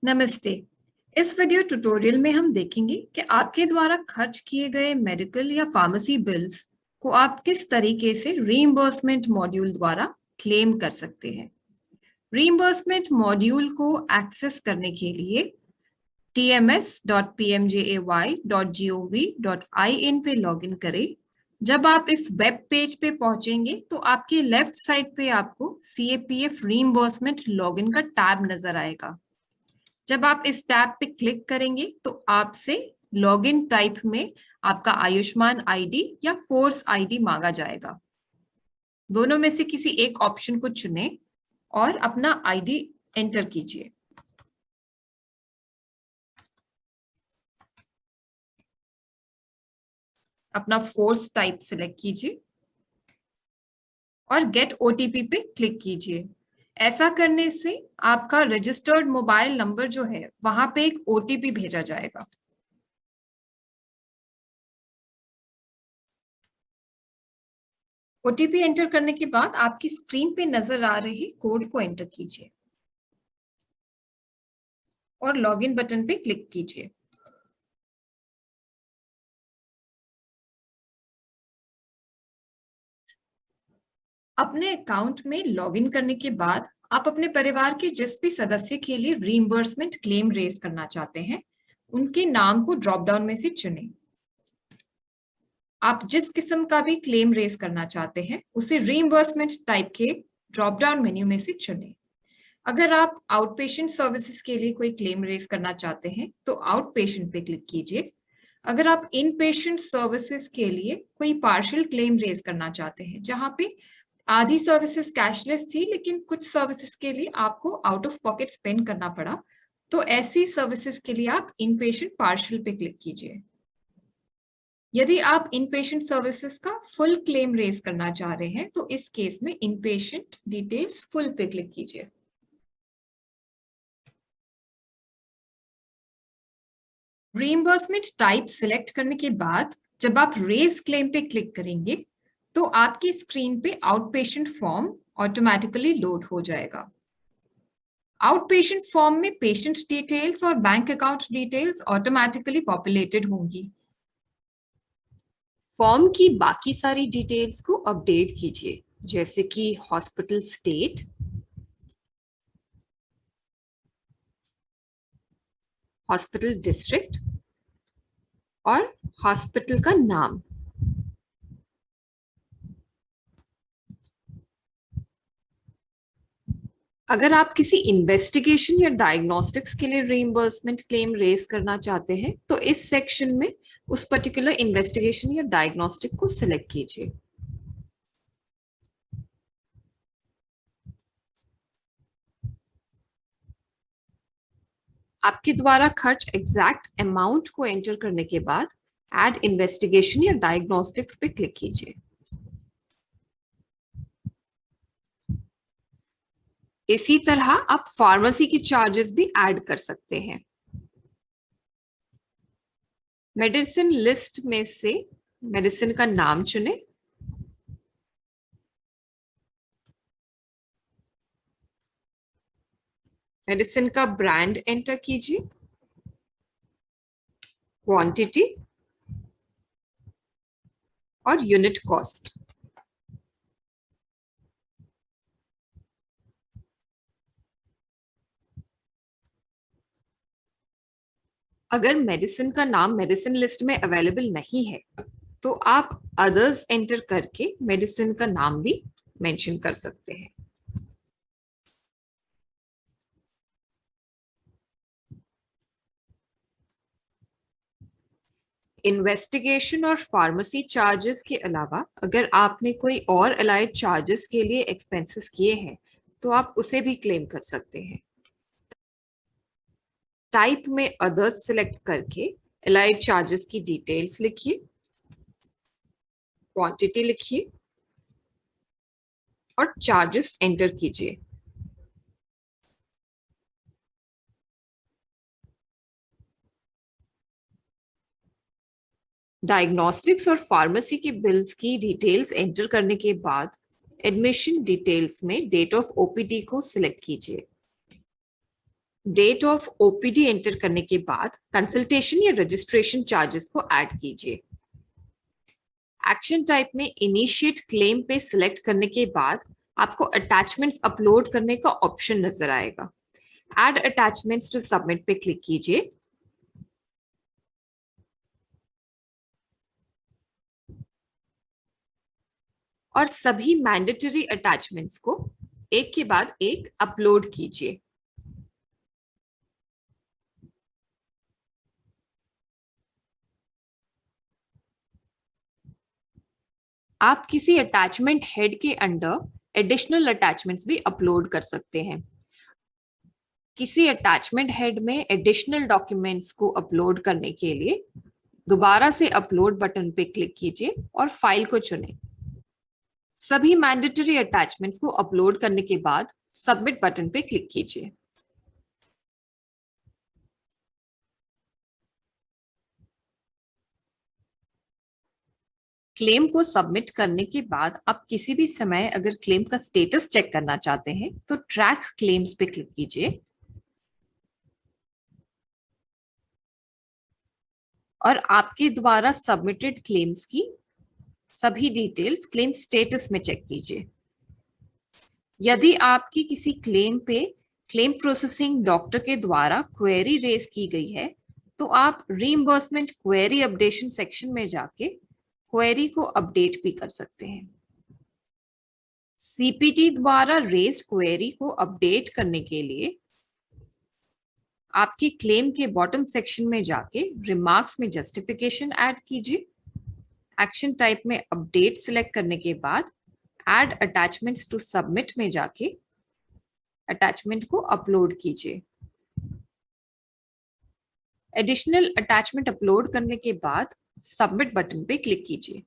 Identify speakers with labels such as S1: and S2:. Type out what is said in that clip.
S1: नमस्ते। इस video tutorial में हम देखेंगे कि आपके द्वारा खर्च किए गए मेडिकल या फार्मेसी बिल्स को आप किस तरीके से रीइंबर्समेंट मॉड्यूल द्वारा क्लेम कर सकते हैं। रीइंबर्समेंट मॉड्यूल को एक्सेस करने के लिए tms.pmjay.gov.in पे लॉगिन करें। जब आप इस वेब पेज पे पहुंचेंगे तो आपके लेफ्ट साइड पे आपको CAPF रीइंबर्समेंट लॉगिन का टैब नजर आएगा। जब आप इस टैब पे क्लिक करेंगे तो आपसे लॉगिन टाइप में आपका आयुष्मान आईडी या फोर्स आईडी मांगा जाएगा। दोनों में से किसी एक ऑप्शन को चुनें और अपना आईडी एंटर कीजिए। अपना फोर्स टाइप सिलेक्ट कीजिए और गेट ओटीपी पे क्लिक कीजिए। ऐसा करने से आपका रजिस्टर्ड मोबाइल नंबर जो है वहां पे एक ओटीपी भेजा जाएगा। ओटीपी एंटर करने के बाद आपकी स्क्रीन पे नजर आ रही कोड को एंटर कीजिए और लॉगिन बटन पे क्लिक कीजिए। अपने अकाउंट में लॉगिन करने के बाद आप अपने परिवार के जिस भी सदस्य के लिए रीइंबर्समेंट क्लेम रेज करना चाहते हैं उनके नाम को ड्रॉप डाउन में से चुनें। आप जिस किस्म का भी क्लेम रेज करना चाहते हैं उसे रीइंबर्समेंट टाइप के ड्रॉप डाउन मेन्यू में से चुनें। अगर आप आउट पेशेंट सर्विसेज के लिए कोई क्लेम रेज करना चाहते हैं तो आउट पेशेंट पे क्लिक कीजिए। अगर आप इन पेशेंट सर्विसेज के लिए कोई पार्शियल क्लेम रेज करना चाहते हैं जहां पे आधी सर्विसेज कैशलेस थी लेकिन कुछ सर्विसेज के लिए आपको आउट ऑफ पॉकेट स्पेंड करना पड़ा, तो ऐसी सर्विसेज के लिए आप इन पेशेंट पार्शियल पे क्लिक कीजिए। यदि आप इन पेशेंट सर्विसेज का फुल क्लेम रेज करना चाह रहे हैं तो इस केस में इन पेशेंट डिटेल्स फुल पे क्लिक कीजिए। रीइंबर्समेंट टाइप सिलेक्ट करने के बाद जब आप रेज क्लेम पे क्लिक करेंगे तो आपकी स्क्रीन पे out patient form automatically load हो जाएगा। आउट पेशेंट फॉर्म में पेशेंट डिटेल्स और bank account details automatically populated होंगी। फॉर्म की बाकी सारी डिटेल्स को अपडेट कीजिए, जैसे कि हॉस्पिटल स्टेट, हॉस्पिटल डिस्ट्रिक्ट और हॉस्पिटल का नाम। अगर आप किसी इन्वेस्टिगेशन या डायग्नोस्टिक्स के लिए रीइंबर्समेंट क्लेम रेज करना चाहते हैं तो इस सेक्शन में उस पर्टिकुलर इन्वेस्टिगेशन या डायग्नोस्टिक को सिलेक्ट कीजिए। आपके द्वारा खर्च एग्जैक्ट अमाउंट को एंटर करने के बाद ऐड इन्वेस्टिगेशन या डायग्नोस्टिक्स पे क्लिक कीजिए। इसी तरह आप फार्मेसी की चार्जेस भी ऐड कर सकते हैं। मेडिसिन लिस्ट में से मेडिसिन का नाम चुनें, मेडिसिन का ब्रांड एंटर कीजिए, क्वांटिटी और यूनिट कॉस्ट। अगर मेडिसिन का नाम मेडिसिन लिस्ट में अवेलेबल नहीं है तो आप अदर्स एंटर करके मेडिसिन का नाम भी मेंशन कर सकते हैं। इन्वेस्टिगेशन और फार्मेसी चार्जेस के अलावा अगर आपने कोई और अलाइड चार्जेस के लिए एक्सपेंसेस किए हैं तो आप उसे भी क्लेम कर सकते हैं। टाइप में अदर्स सिलेक्ट करके अलाइड चार्जेस की डिटेल्स लिखिए, क्वांटिटी लिखिए और चार्जेस एंटर कीजिए। डायग्नोस्टिक्स और फार्मेसी के बिल्स की डिटेल्स एंटर करने के बाद एडमिशन डिटेल्स में डेट ऑफ ओपीडी को सिलेक्ट कीजिए। डेट ऑफ ओपीडी एंटर करने के बाद कंसल्टेशन या रजिस्ट्रेशन चार्जेस को ऐड कीजिए। एक्शन टाइप में इनिशिएट क्लेम पे सिलेक्ट करने के बाद आपको अटैचमेंट्स अपलोड करने का ऑप्शन नजर आएगा। ऐड अटैचमेंट्स टू सबमिट पे क्लिक कीजिए। और सभी मैंडेटरी अटैचमेंट्स को एक के बाद एक अपलोड कीजिए। आप किसी अटैचमेंट हेड के अंडर एडिशनल अटैचमेंट्स भी अपलोड कर सकते हैं। किसी अटैचमेंट हेड में एडिशनल डॉक्यूमेंट्स को अपलोड करने के लिए दोबारा से अपलोड बटन पे क्लिक कीजिए और फाइल को चुनें। सभी मैंडेटरी अटैचमेंट्स को अपलोड करने के बाद सबमिट बटन पे क्लिक कीजिए। क्लेम को सबमिट करने के बाद आप किसी भी समय अगर क्लेम का स्टेटस चेक करना चाहते हैं तो ट्रैक क्लेम्स पे क्लिक कीजिए और आपके द्वारा सबमिटेड क्लेम्स की सभी डिटेल्स क्लेम स्टेटस में चेक कीजिए। यदि आपकी किसी क्लेम पे क्लेम प्रोसेसिंग डॉक्टर के द्वारा क्वेरी रेज की गई है तो आप रीइंबर्समेंट क्वेरी अपडेशन सेक्शन में जाके क्वेरी को अपडेट भी कर सकते हैं। सीपीटी द्वारा रेज क्वेरी को अपडेट करने के लिए आपके क्लेम के बॉटम सेक्शन में जाके रिमार्क्स में जस्टिफिकेशन ऐड कीजिए। एक्शन टाइप में अपडेट सिलेक्ट करने के बाद ऐड अटैचमेंट्स टू सबमिट में जाके अटैचमेंट को अपलोड कीजिए। एडिशनल अटैचमेंट अपलोड करने के बाद सबमिट बटन पे क्लिक कीजिए।